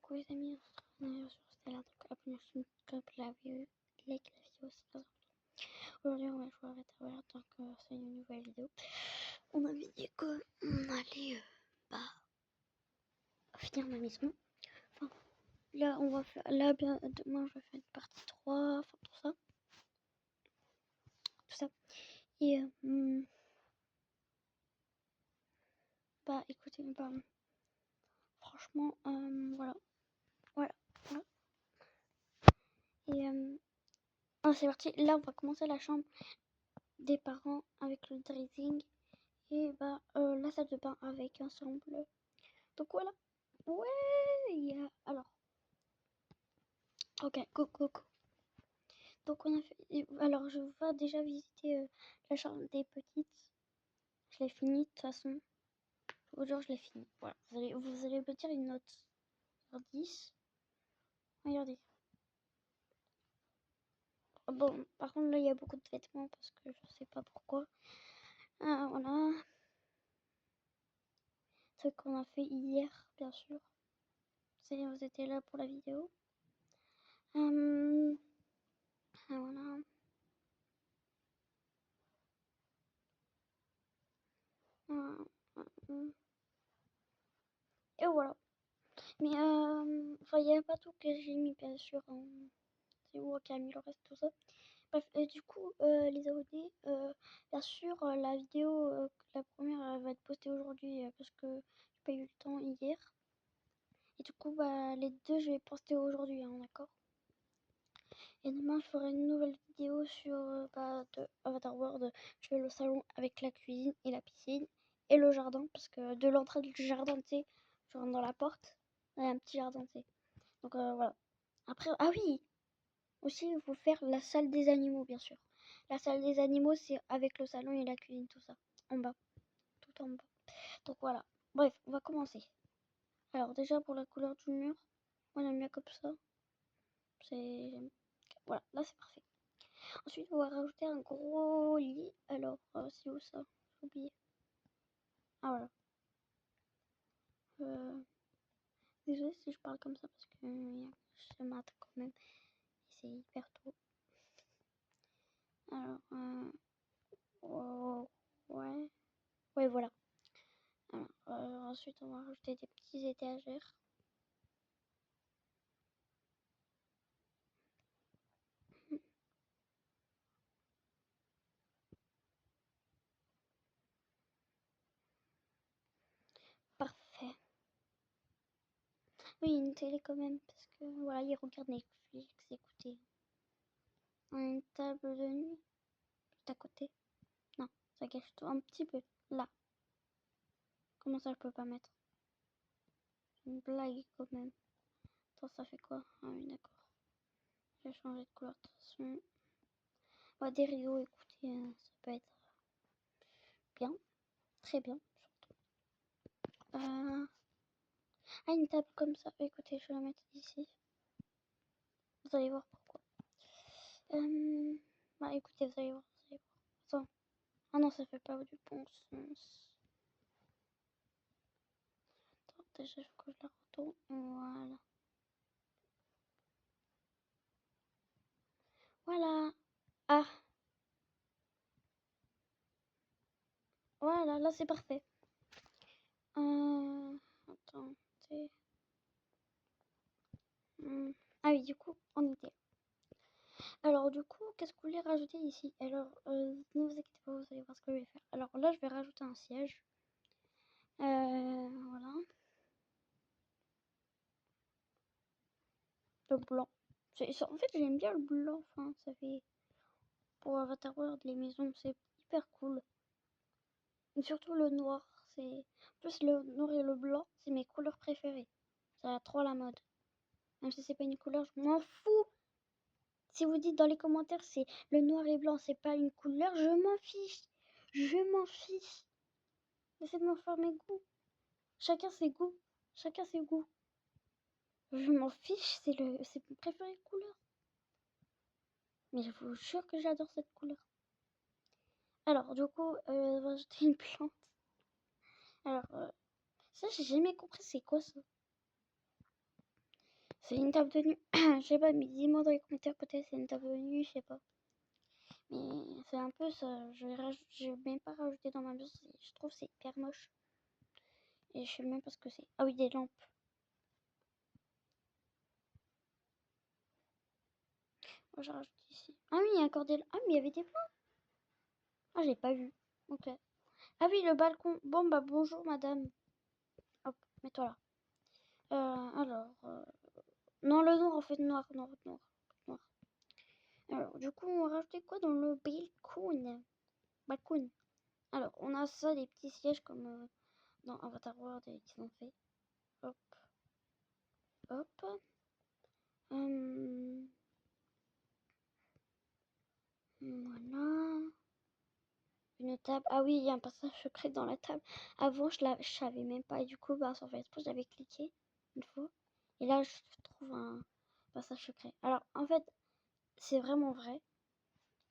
coucou les amis, on est sur Stella, donc abonnez-vous comme la vidéo, like la vidéo, c'est très important. Aujourd'hui on va jouer à Avatar, donc c'est une nouvelle vidéo. On avait dit qu'on allait finir ma maison. Enfin, là on va faire, là bien, demain je vais faire une partie 3, enfin tout ça. Et écoutez, franchement, voilà. Et c'est parti, là on va commencer la chambre des parents avec le dressing et la salle de bain avec ensemble. Donc voilà. Ouais. Alors, ok, go. Donc on a fait. Alors je vais déjà visiter la chambre des petites. Je l'ai fini de toute façon. Aujourd'hui je l'ai fini. Voilà. Vous allez me dire une note sur 10. Regardez. Bon, par contre là il y a beaucoup de vêtements parce que je sais pas pourquoi. Voilà. Ce qu'on a fait hier, bien sûr. Vous étiez là pour la vidéo. Voilà. Et voilà. Mais il n'y a pas tout que j'ai mis, bien sûr. C'est moi qui a mis le reste, tout ça. Bref, du coup, les abonnés, bien sûr, la vidéo, la première, elle va être postée aujourd'hui parce que j'ai pas eu le temps hier. Et du coup, les deux, je vais poster aujourd'hui, hein, d'accord? Et demain, je ferai une nouvelle vidéo sur de Avatar World. Je fais le salon avec la cuisine et la piscine et le jardin. Parce que de l'entrée du jardin, tu sais, je rentre dans la porte, il y a un petit jardin, tu sais. Donc voilà. Après, ah oui, aussi, il faut faire la salle des animaux, bien sûr. La salle des animaux, c'est avec le salon et la cuisine, tout ça. En bas. Tout en bas. Donc voilà. Bref, on va commencer. Alors déjà, pour la couleur du mur, moi j'aime bien comme ça. Voilà, là c'est parfait. Ensuite, on va rajouter un gros lit. Alors, c'est où ça? J'ai oublié. Ah voilà. Désolée si je parle comme ça parce que je mate quand même. Et c'est hyper tôt. Alors, ouais. Ouais, voilà. Alors, ensuite, on va rajouter des petits étagères. Parfait. Oui, une télé quand même, parce que voilà, il regarde Netflix, écoutez. Une table de nuit, juste à côté. Non, ça cache tout un petit peu. Là. Comment ça, je peux pas mettre? Une blague quand même. Attends, ça fait quoi? Ah oui, d'accord. Je vais changer de couleur de toute façon. Des rideaux, écoutez, ça peut être bien. Très bien, surtout. Une table comme ça. Écoutez, je vais la mettre ici. Vous allez voir pourquoi. Écoutez, vous allez voir. Attends. Ah non, ça fait pas du bon sens. Attends, déjà, il faut que je la retourne. Voilà. Voilà. Ah. Voilà, là c'est parfait. Attendez. Ah oui, du coup, on était. Alors du coup, qu'est-ce que vous voulez rajouter ici? Alors, ne vous inquiétez pas, vous allez voir ce que je vais faire. Alors là, je vais rajouter un siège. Voilà. Le blanc. En fait, j'aime bien le blanc. Enfin, ça fait... Pour Avatar World, les maisons, c'est hyper cool. Et surtout le noir. En plus, le noir et le blanc, c'est mes couleurs préférées. Ça va trop à la mode. Même si c'est pas une couleur, je m'en fous. Si vous dites dans les commentaires c'est le noir et blanc, c'est pas une couleur, je m'en fiche. Je m'en fiche. Laissez de me faire mes goûts. Chacun ses goûts. Chacun ses goûts. Je m'en fiche, c'est mon préféré couleur. Mais je vous jure que j'adore cette couleur. Alors, du coup, on va ajouter une plante. Alors, ça, j'ai jamais compris c'est quoi ça. C'est une table de nuit. Je sais pas, mais dis-moi dans les commentaires, peut-être c'est une table de nuit, je sais pas. Mais c'est un peu ça. Je vais même pas rajouter dans ma maison. Je trouve que c'est hyper moche. Et je sais même pas ce que c'est. Ah oui, des lampes. Moi, j'ai rajouté ici. Ah oui, il y a encore des... Ah, mais il y avait des plantes. Ah, j'ai pas vu. Ok. Ah oui, le balcon. Bon, bah bonjour, madame. Hop, mets-toi là. Alors... Non, le noir, en fait, noir, noir, noir, noir. Alors, du coup, on va rajouter quoi dans le balcon? Balcon. Alors, on a ça, des petits sièges comme dans Avatar World qu'ils ont fait. Hop, hop. Voilà. Une table. Ah oui, il y a un passage secret dans la table. Avant, je savais même pas. Et du coup, bah, sur Facebook, j'avais cliqué une fois. Et là, je trouve un passage secret. Alors, en fait, c'est vraiment vrai.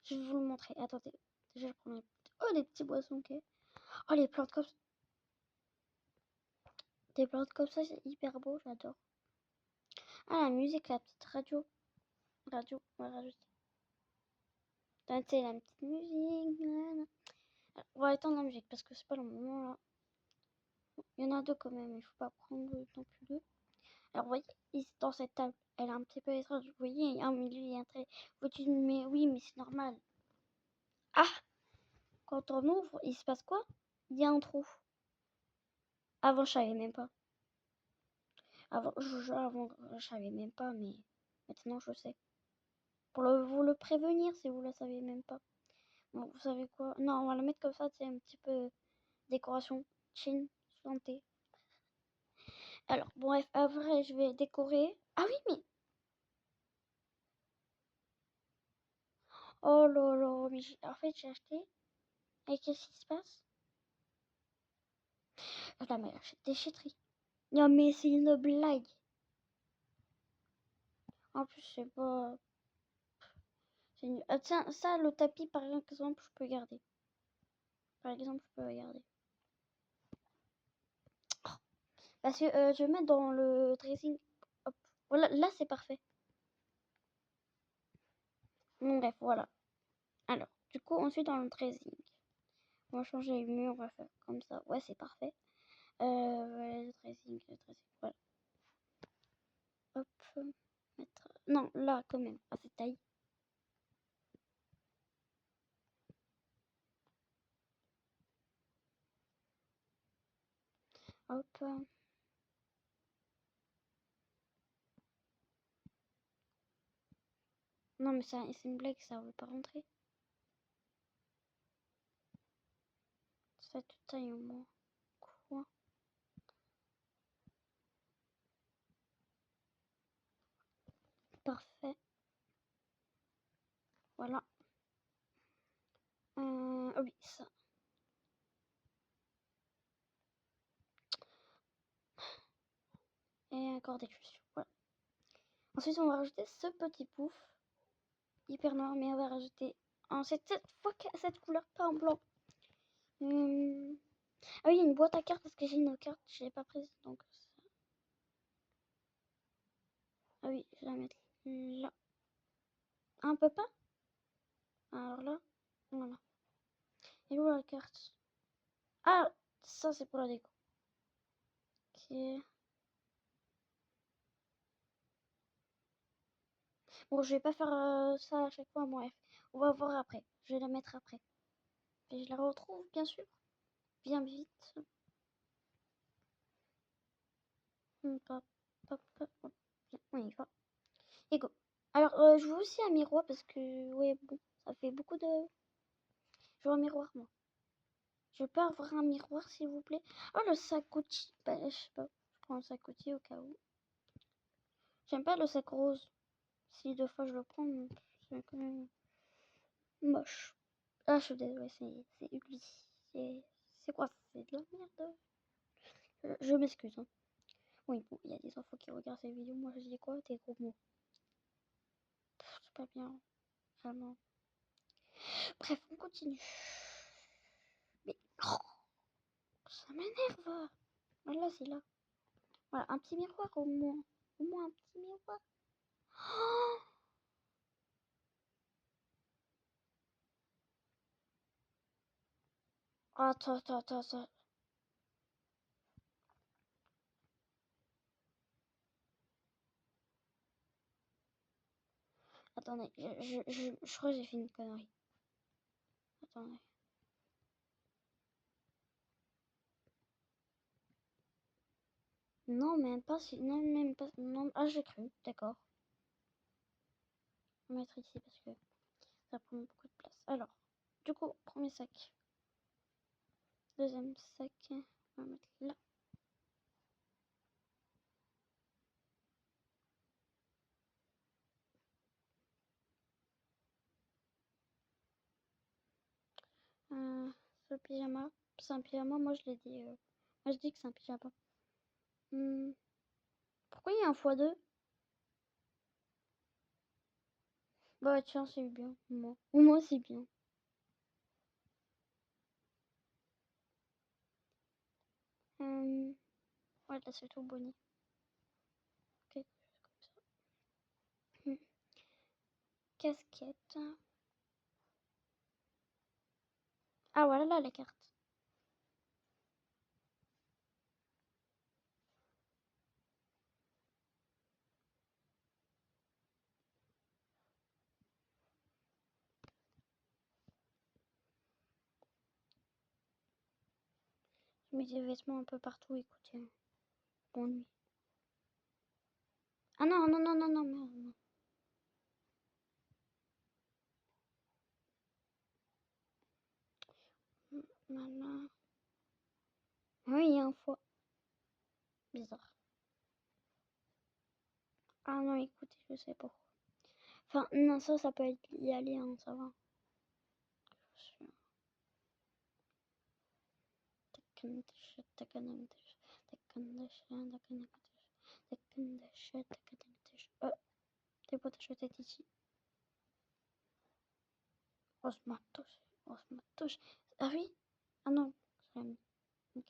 Je vais vous le montrer. Attendez. Déjà, je prends les... Oh, des petits boissons, ok. Oh, les plantes comme ça. Des plantes comme ça, c'est hyper beau. J'adore. Ah, la musique, la petite radio. Radio, on va rajouter. C'est la petite musique. Alors, on va éteindre la musique parce que c'est pas le moment là. Il y en a deux quand même, il faut pas prendre non plus deux. Alors, vous voyez, ici, dans cette table, elle est un petit peu étrange. Vous voyez, il y a un milieu, il y a un trait. Vous dites, mais oui, mais c'est normal. Ah! Quand on ouvre, il se passe quoi? Il y a un trou. Avant, je savais même pas. Avant, je savais même pas, mais maintenant, je sais. Pour vous le prévenir si vous le savez même pas. Bon, vous savez quoi? Non, on va le mettre comme ça, c'est un petit peu décoration. Chin, santé. Alors, bref, après, je vais décorer. Ah oui, mais... Oh là là, mais en fait, j'ai acheté. Et qu'est-ce qui se passe? Ah, mais acheté déchetterie. Non, mais c'est une blague. En plus, je sais pas. Ah, tiens, ça, le tapis, par exemple, je peux garder. Par exemple, je peux garder. Parce que je vais mettre dans le dressing. Hop. Voilà, là, c'est parfait. Bon, bref, voilà. Alors, du coup, ensuite, dans le dressing. On va changer les murs, on va faire comme ça. Ouais, c'est parfait. Voilà, le dressing, voilà. Hop. Mettre... Non, là, quand même, à cette taille. Hop. Non, mais c'est une blague, ça veut pas rentrer. Cette taille au moins. Quoi? Parfait. Voilà. Oh oui, ça. Et encore des chaussures. Voilà. Ensuite, on va rajouter ce petit pouf. Hyper noir, mais on va rajouter en cette fois cette couleur, pas en blanc. Ah oui, il y a une boîte à cartes parce que j'ai une carte, je l'ai pas prise. Donc, ah oui, je vais la mettre là. Un peu pas. Alors là, voilà. Et où la carte? Ah, ça c'est pour la déco. Ok. Bon, je vais pas faire ça à chaque fois, bref. On va voir après. Je vais la mettre après. Et je la retrouve, bien sûr. Bien vite. Pop, pop, pop, pop. On y va. Et go. Alors, je veux aussi un miroir parce que, ouais, bon, ça fait beaucoup de... Je veux un miroir, moi. Je peux avoir un miroir, s'il vous plaît? Oh, le sakoti. Bah, je sais pas. Je prends le sakoti au cas où. J'aime pas le sac rose. Si deux fois je le prends, c'est quand même moche. Ah, je suis désolée, c'est ugly. C'est quoi? C'est de la merde. Je m'excuse. Hein. Oui, bon, il y a des enfants qui regardent cette vidéo. Moi, je dis quoi? Des gros mots. C'est pas bien. Vraiment. Bref, on continue. Mais... Oh, ça m'énerve. Voilà, c'est là. Voilà, un petit miroir au moins. Au moins un petit miroir. Oh, attends. Attendez, je crois que j'ai fait une connerie. Attendez. Non, même pas. Non, même pas. Non, ah, j'ai cru. D'accord. On va mettre ici parce que ça prend beaucoup de place. Alors, du coup, premier sac. Deuxième sac. On va mettre là. Ce pyjama. C'est un pyjama, moi je l'ai dit. Moi je dis que c'est un pyjama. Pourquoi il y a un x2? Bah tiens, c'est bien. Moi. Ou moi c'est bien. Ouais, là c'est tout bonnet. Ok, comme ça. Casquette. Ah voilà là la carte. Je mets des vêtements un peu partout, écoutez. Bonne nuit. Ah non, merde, non. Voilà. Oui, il y a un foie. Bizarre. Ah non, écoutez, je sais pas. Enfin, non, ça peut être y aller, hein, ça va. Oh, t'es pas t'acheter ici. Osmatouche. Ah oui? Ah non, c'est la même. Ok.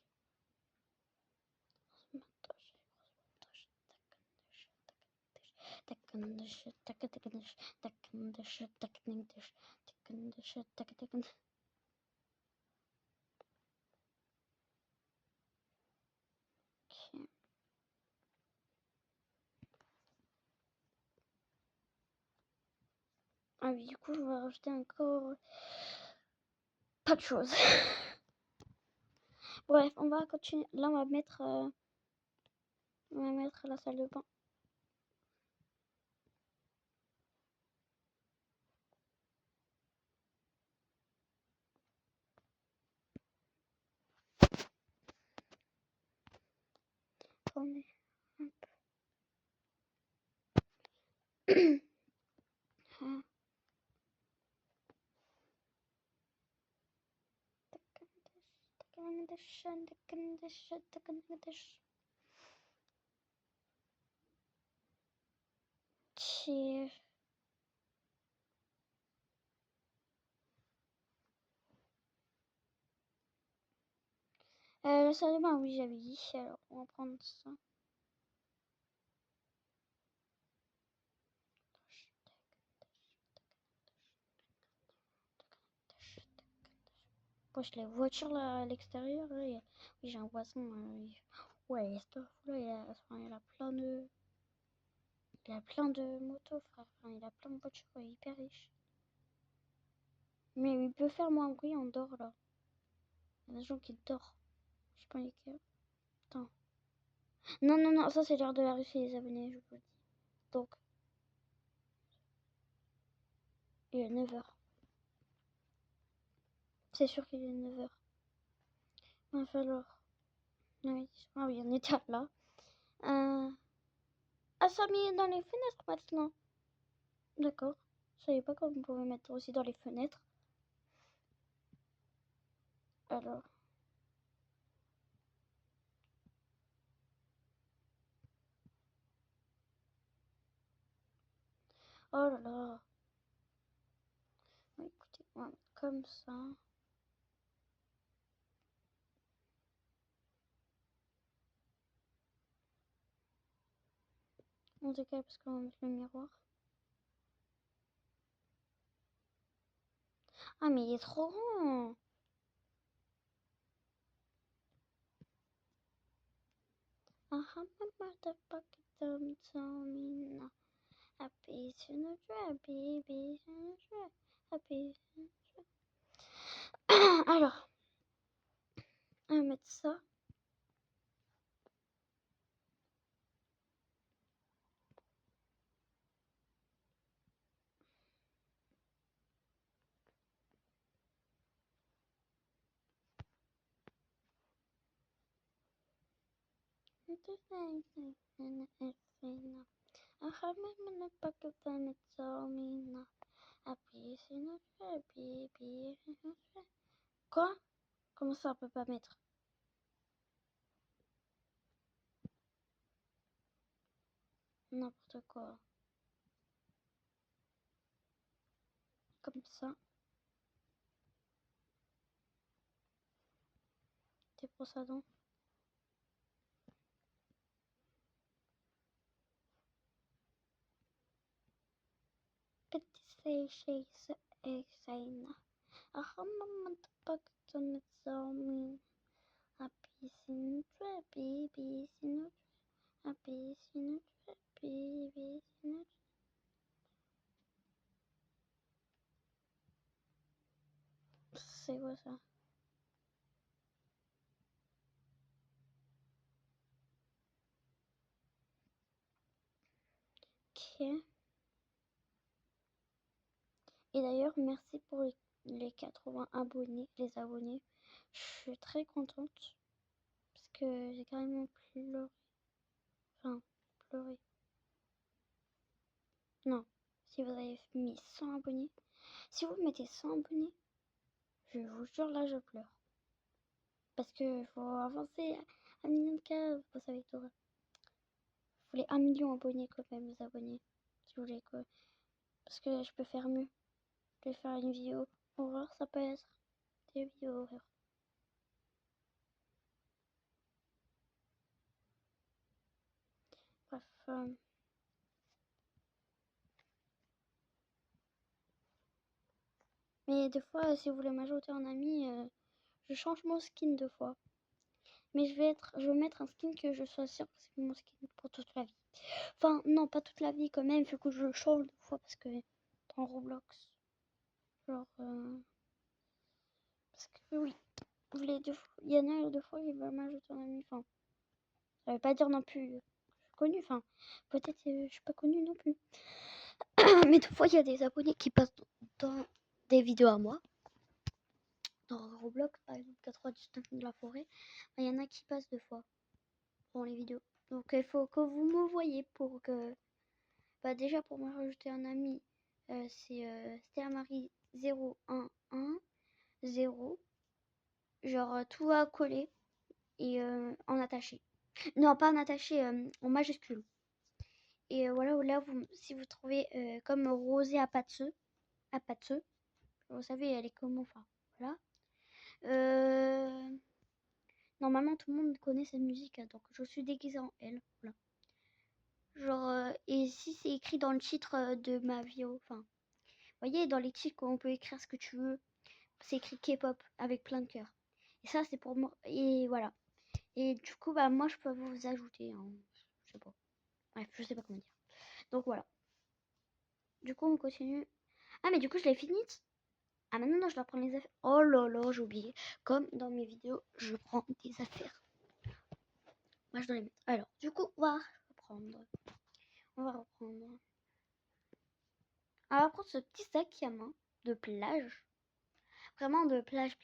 Ah oui, du coup, je vais rajouter encore pas de choses. Bref, on va continuer. Là, on va mettre la salle de bain. Attendez. La salle de bain, oui, j'avais dit. Alors, on va prendre ça. Wesh, les voitures là à l'extérieur, oui, j'ai un voisin. Ouais, cette là, il a plein de. Il a plein de motos, frère. Enfin, il a plein de voitures, il est hyper riche. Mais il peut faire moins de bruit en dehors là. Il y a des gens qui dorment. Je sais pas lesquels. Attends. Non, ça c'est l'heure de la Russie, les abonnés, je vous le dis. Donc, il est 9h. C'est sûr qu'il est 9h. Il va falloir. Ah oui, on était là. Ah, ça met dans les fenêtres maintenant. D'accord. Je savais pas qu'on pouvait mettre aussi dans les fenêtres. Alors. Oh là là. Écoutez, on va mettre comme ça. On décale parce qu'on va mettre le miroir. Ah, mais il est trop grand. Ah, happy signature, baby signature, happy signature. Alors, on va mettre ça. Quoi? Comment ça on peut pas mettre? N'importe quoi. Comme ça. T'es pour ça donc. Petit shakes exana. Happy signature, baby signature, happy signature, baby signature. C'est quoi ça? Ok. Et d'ailleurs, merci pour les 80 abonnés, les abonnés. Je suis très contente parce que j'ai carrément pleuré. Enfin, pleuré. Non, si vous avez mis 100 abonnés, si vous mettez 100 abonnés, je vous jure là je pleure. Parce que faut avancer à 1 million de cas, vous savez tout. Vous voulez 1 million d'abonnés quand même, les abonnés. Si vous voulez quoi. Parce que je peux faire mieux. Je vais faire une vidéo horreur, ça peut être des vidéos horreur. Bref. Mais des fois, si vous voulez m'ajouter en ami, je change mon skin deux fois. Mais je vais mettre un skin que je sois sûre que c'est mon skin pour toute la vie. Enfin, non, pas toute la vie quand même, il faut que je le change deux fois parce que dans Roblox, genre, parce que oui, les deux fois, il y en a deux fois qui veulent m'ajouter en ami. Enfin, ça veut pas dire non plus je suis connue, enfin, peut-être je suis pas connue non plus. Mais des fois, il y a des abonnés qui passent dans des vidéos à moi. Dans Roblox, par exemple, 99 de la forêt, il y en a qui passent deux fois dans les vidéos. Donc, il faut que vous me voyez pour que... Bah, déjà, pour me rajouter un ami, c'est Stéamarie 0110, genre tout à coller et en attaché. Non, pas en attaché, en majuscule. Et voilà, là, si vous trouvez comme Rosé à Patseux, vous savez, elle est comment, enfin, voilà. Normalement, tout le monde connaît cette musique, hein, donc je suis déguisée en elle, voilà. Genre, et si c'est écrit dans le titre de ma vidéo, enfin, vous voyez, dans les titres, on peut écrire ce que tu veux, c'est écrit K-pop avec plein de cœurs. Et ça, c'est pour moi, et voilà. Et du coup, bah, moi, je peux vous ajouter, hein, je sais pas. Bref, je sais pas comment dire. Donc voilà. Du coup, on continue. Ah, mais du coup, je l'ai fini. Ah, maintenant, non, je dois prendre les affaires. Oh là là, j'ai oublié. Comme dans mes vidéos, je prends des affaires. Moi, je dois les mettre. Alors, du coup, on va reprendre. On va reprendre. On va prendre ce petit sac à main de plage. Vraiment de plage.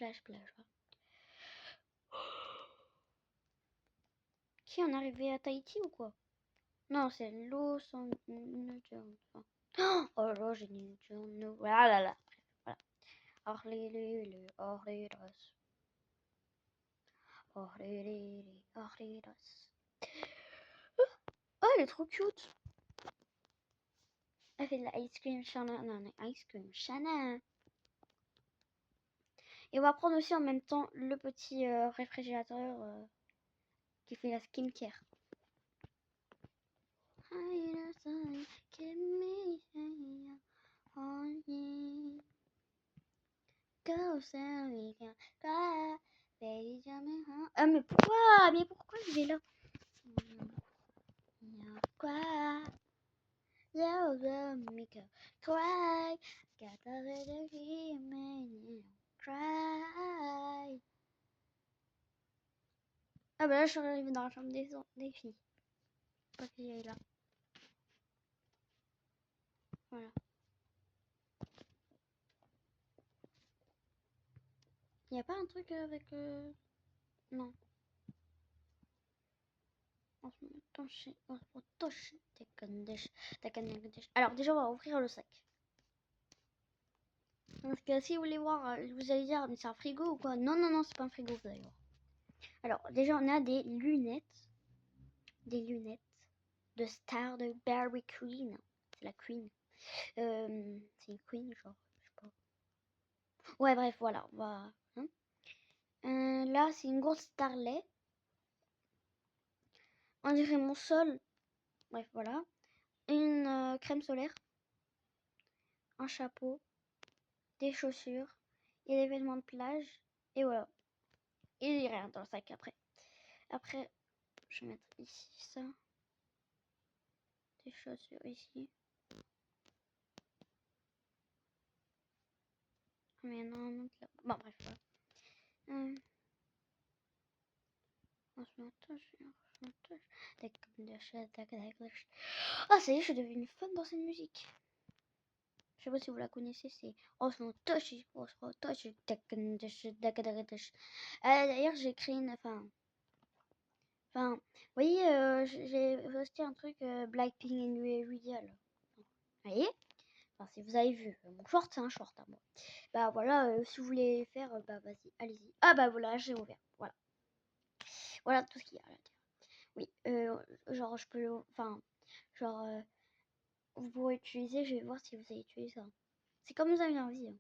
Qui en est arrivé à Tahiti ou quoi? Non, c'est Los Angeles. Oh là, j'ai une journée. Voilà, là. Voilà. Orleros. Oh, elle est trop cute. Elle fait de la ice cream Shana. Non, ice cream Shana. Et on va prendre aussi en même temps le petit réfrigérateur qui fait la skincare. Ah mais pourquoi? Mais pourquoi je vais là? Quoi? Cry. Cry. Ah bah là je suis arrivée dans la chambre des filles. Pas qu'il y ait là. Voilà. Y a pas un truc avec non. Alors déjà on va ouvrir le sac. Parce que si vous voulez voir, vous allez dire mais c'est un frigo ou quoi? Non non non c'est pas un frigo vous allez voir. Alors déjà on a des lunettes de star de Barry Queen. C'est la Queen. C'est une Queen genre je sais pas. Ouais bref voilà on va. Hein. Là c'est une grosse starlet. On dirait mon sol. Bref voilà. Une crème solaire. Un chapeau. Des chaussures et des vêtements de plage et voilà. Il n'y a rien dans le sac après. Après, je vais mettre ici ça. Des chaussures ici. Mais non, là. Bon bref, voilà. Ah ça y est, je suis devenue fan dans cette musique. Je sais pas si vous la connaissez, c'est d'ailleurs j'ai créé une vous voyez j'ai posté un truc Blackpink and Real. Vous voyez? Enfin, si vous avez vu mon short, c'est un short à moi. Bah voilà, si vous voulez faire, bah vas-y, allez-y. Ah bah voilà, j'ai ouvert. Voilà. Voilà tout ce qu'il y a à l'intérieur. Oui, genre je peux, genre vous pourrez utiliser, je vais voir si vous avez utilisé ça. C'est comme vous avez envie. Hein.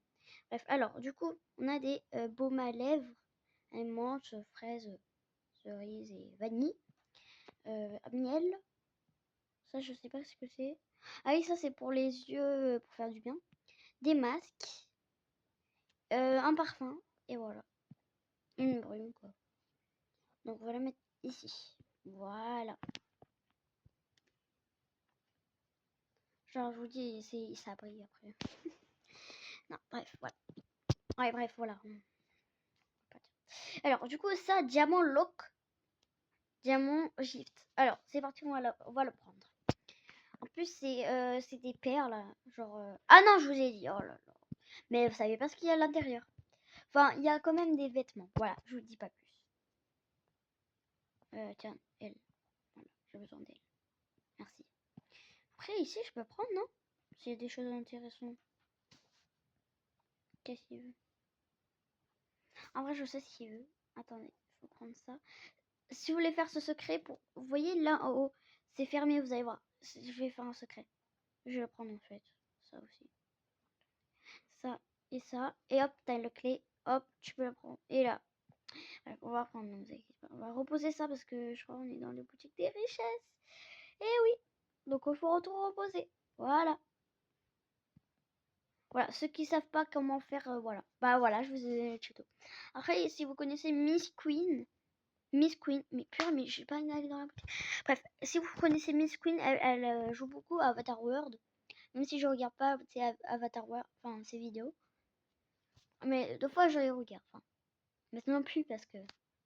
Bref, alors du coup, on a des baumes à lèvres, menthe, fraise, cerise et vanille, miel. Ça, je sais pas ce que c'est. Ah oui, ça c'est pour les yeux, pour faire du bien. Des masques, un parfum et voilà. Une brume quoi. Donc on va la mettre ici. Voilà. Genre je vous dis, ça brille après. Non, bref, voilà. Ouais, bref, voilà. Alors du coup ça, diamant lock, diamant gift. Alors c'est parti, on va le prendre. En plus c'est des perles, genre. Ah non, je vous ai dit. Oh là là. Mais vous savez pas ce qu'il y a à l'intérieur. Enfin, il y a quand même des vêtements. Voilà, je vous dis pas plus. Tiens, elle. Voilà, j'ai besoin d'elle. Merci. Après, ici, je peux prendre, non? S'il y a des choses intéressantes. Qu'est-ce qu'il veut? En vrai, je sais ce qu'il veut. Attendez, il faut prendre ça. Si vous voulez faire ce secret, vous voyez là en haut, c'est fermé, vous allez voir. Je vais faire un secret. Je vais le prendre en fait. Ça aussi. Ça et ça. Et hop, t'as le clé. Hop, tu peux le prendre. Et là. Bref, on va prendre, on va reposer ça parce que je crois qu'on est dans les boutiques des richesses. Et oui. Donc il faut retourner reposer. Voilà. Voilà, ceux qui savent pas comment faire, voilà. Bah voilà, je vous ai donné le tuto. Après, si vous connaissez Miss Queen, mais purée, mais j'ai pas aller dans la boutique. Bref, si vous connaissez Miss Queen, elle joue beaucoup à Avatar World. Même si je regarde pas Avatar World, enfin ses vidéos. Mais deux fois je les regarde. Enfin, maintenant plus parce que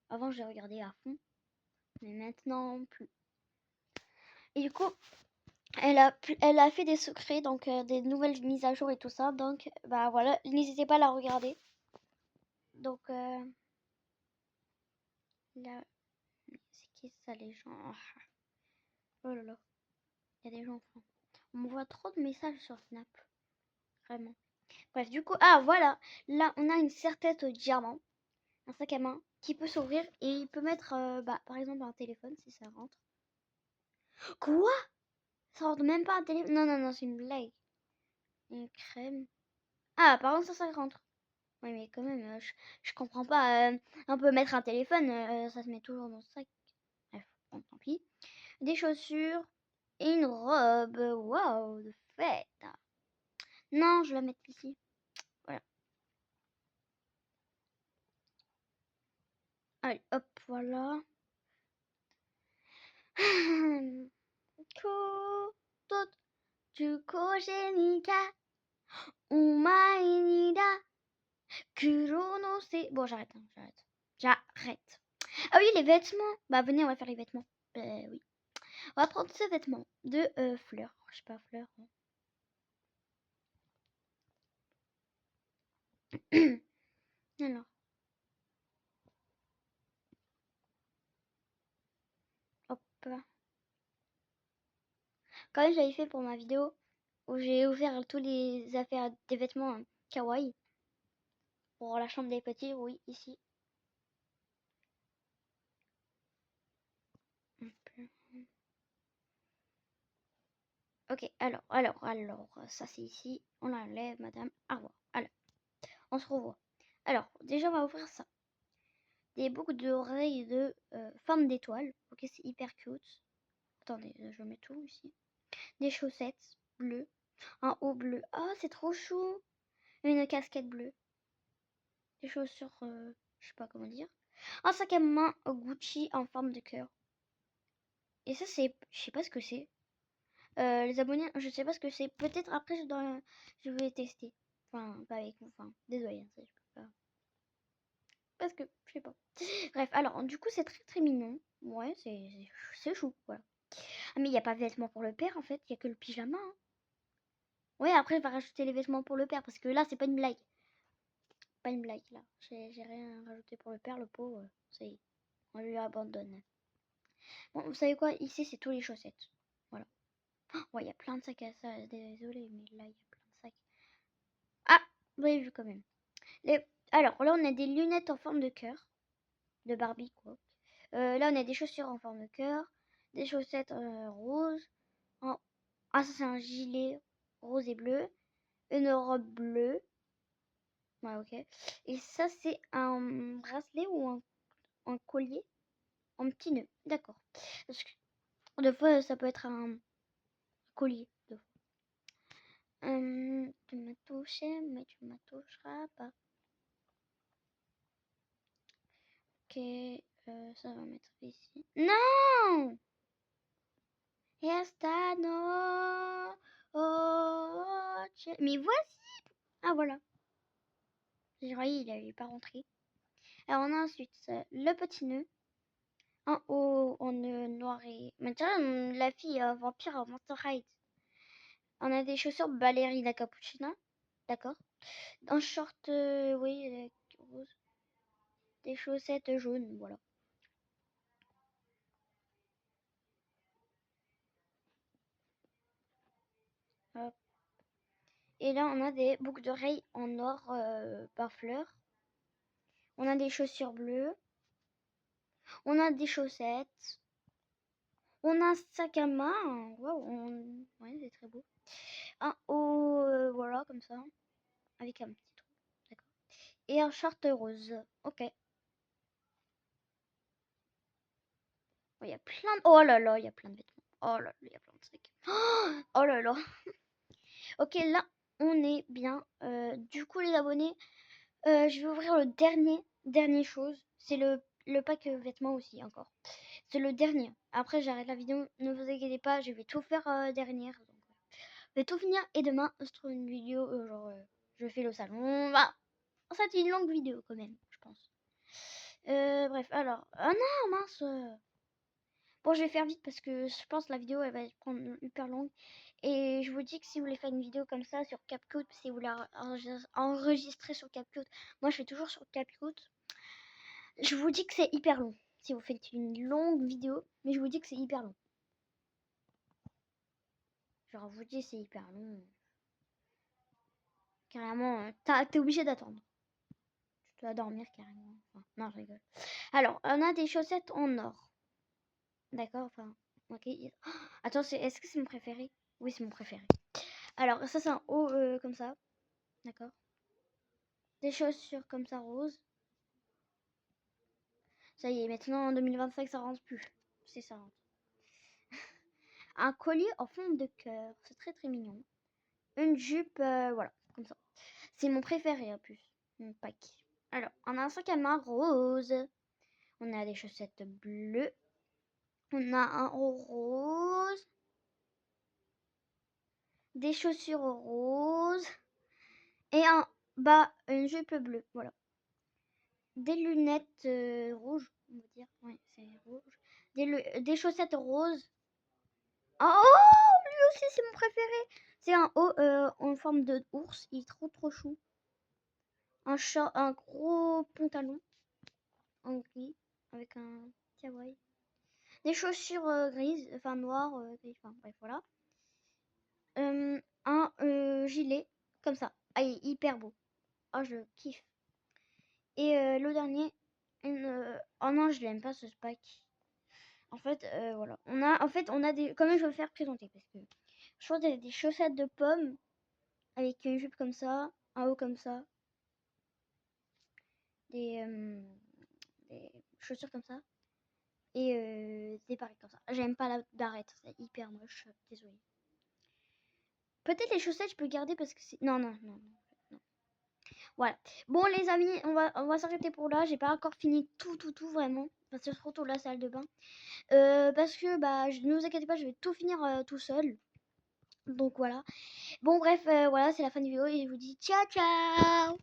avant je les regardais à fond. Mais maintenant plus. Et du coup, elle a fait des secrets, donc des nouvelles mises à jour et tout ça. Donc bah voilà, n'hésitez pas à la regarder. Donc là, c'est qui ça les gens? Oh là là, il y a des gens. Enfin, on me voit trop de messages sur Snap, vraiment. Bref, du coup, ah voilà, là on a une serre-tête diamant, un sac à main qui peut s'ouvrir et il peut mettre, bah par exemple un téléphone si ça rentre. Quoi? Ça rentre même pas un téléphone? Non non non, c'est une blague. Une crème. Ah, par contre ça rentre. Oui, mais quand même, je comprends pas. On peut mettre un téléphone, ça se met toujours dans le sac. Bref, bon, tant pis. Des chaussures, Et une robe. Waouh, de fête. Non, je vais la mettre ici. Voilà. Allez, hop, voilà. Bon, j'arrête, hein, j'arrête. Ah oui, les vêtements. Bah, venez, on va faire les vêtements. Oui. On va prendre ce vêtement de fleurs. Je sais pas, fleurs. Alors, hop. Quand même, j'avais fait pour ma vidéo où j'ai ouvert tous les affaires des vêtements kawaii. Pour la chambre des petits, oui, ici. Ok, alors, ça c'est ici. On l'enlève, madame. Au revoir. Alors, on se revoit. Alors, déjà, on va ouvrir ça. Des boucles d'oreilles de forme d'étoile. Ok, c'est hyper cute. Attendez, je mets tout ici. Des chaussettes bleues. Un haut bleu. Oh, c'est trop chou. Une casquette bleue. Des chaussures, je sais pas comment dire. Un sac à main Gucci en forme de cœur. Et ça, c'est, je sais pas ce que c'est. Les abonnés, je sais pas ce que c'est. Peut-être après, je vais tester. Enfin, pas avec vous. Enfin, désolé, hein, ça, je peux pas. Parce que, je sais pas. Bref, alors, du coup, c'est très très mignon. Ouais, c'est chou, voilà. Ah, mais il n'y a pas de vêtements pour le père, en fait. Il n'y a que le pyjama, hein. Ouais, après, je vais rajouter les vêtements pour le père. Parce que là, c'est pas une blague. Pas une blague, là. J'ai rien rajouté pour le père, le pauvre. Ça y est, on lui abandonne. Bon, vous savez quoi? Ici, c'est tous les chaussettes. Voilà. Ouais, il y a plein de sacs à ça. Désolé, mais là, il y a plein de sacs. Ah, vous avez vu quand même. Alors, là, on a des lunettes en forme de cœur. De Barbie, quoi. Là, on a des chaussures en forme de cœur. Des chaussettes roses. Ah, ça, c'est un gilet rose et bleu. Une robe bleue. Ouais, ok. Et ça, c'est un bracelet ou un collier en petit nœud. D'accord. Parce que des fois, ça peut être un collier. Tu m'as touché, mais tu m'as toucheras pas. Ok, ça va mettre ici. Non! Esta no mais voici! Ah voilà. J'ai croyais il n'allait pas rentrer. Alors on a ensuite le petit nœud. En haut, en noir et... Maintenant, la fille vampire à Monster High. On a des chaussures ballerines à cappuccino. D'accord. Un short, oui, rose. Des chaussettes jaunes, voilà. Hop. Et là, on a des boucles d'oreilles en or par fleur. On a des chaussures bleues. On a des chaussettes. On a un sac à main. Wow, ouais, c'est très beau. Un haut, voilà, comme ça. Avec un petit trou. D'accord. Et un short rose. Ok. Il y a plein de... Oh là là, il y a plein de vêtements. Oh là là, il y a plein de sacs. Oh là là. Ok, là, on est bien. Du coup, les abonnés, je vais ouvrir le dernier chose. C'est le pack vêtements aussi, encore. C'est le dernier. Après, j'arrête la vidéo. Ne vous inquiétez pas, je vais tout faire dernière. Donc, je vais tout finir. Et demain, je trouve une vidéo, genre, je fais le salon. Bah, ça, c'est une longue vidéo quand même, je pense. Bref, alors. Ah non, mince. Bon, je vais faire vite parce que je pense que la vidéo, elle va prendre hyper longue. Et je vous dis que si vous voulez faire une vidéo comme ça sur CapCut, si vous la enregistrez sur CapCut, moi je fais toujours sur CapCut. Je vous dis que c'est hyper long. Si vous faites une longue vidéo, mais je vous dis que c'est hyper long. Genre, je vous dis c'est hyper long. Carrément, t'es obligé d'attendre. Tu dois dormir carrément. Enfin, non, je rigole. Alors, on a des chaussettes en or. D'accord, enfin, ok. Attends, est-ce que c'est mon préféré? Oui, c'est mon préféré. Alors, ça, c'est un haut comme ça. D'accord. Des chaussures comme ça, rose. Ça y est, maintenant en 2025, ça rentre plus. C'est ça rentre. un collier en forme de cœur. C'est très très mignon. Une jupe, voilà, comme ça. C'est mon préféré en plus, mon pack. Alors, on a un sac à main rose. On a des chaussettes bleues. On a un rose. Des chaussures roses. Et un bas, une jupe bleue, voilà. Des lunettes rouges, on va dire. Ouais, c'est rouge. Des chaussettes roses. Oh, lui aussi, c'est mon préféré. C'est un haut en forme de ours. Il est trop trop chou. Un gros pantalon en gris avec un kawaii. Des chaussures grises, enfin noires, gris, enfin bref, voilà. Un gilet comme ça. Ah, il est hyper beau. Oh, je kiffe. Et le dernier, oh non, je l'aime pas ce pack. En fait, voilà. On a des. Comment je vais le faire présenter parce que je trouve des chaussettes de pommes avec une jupe comme ça, un haut comme ça, des, des chaussures comme ça et des barrettes comme ça. J'aime pas la barrette, c'est hyper moche. Désolée. Peut-être les chaussettes, je peux garder parce que c'est. Non, non, non, non. Voilà. Bon, les amis, on va s'arrêter pour là. J'ai pas encore fini tout, vraiment. Parce que surtout la salle de bain. Parce que, bah, ne vous inquiétez pas, je vais tout finir tout seul. Donc voilà. Bon, bref, voilà, c'est la fin de vidéo et je vous dis ciao, ciao!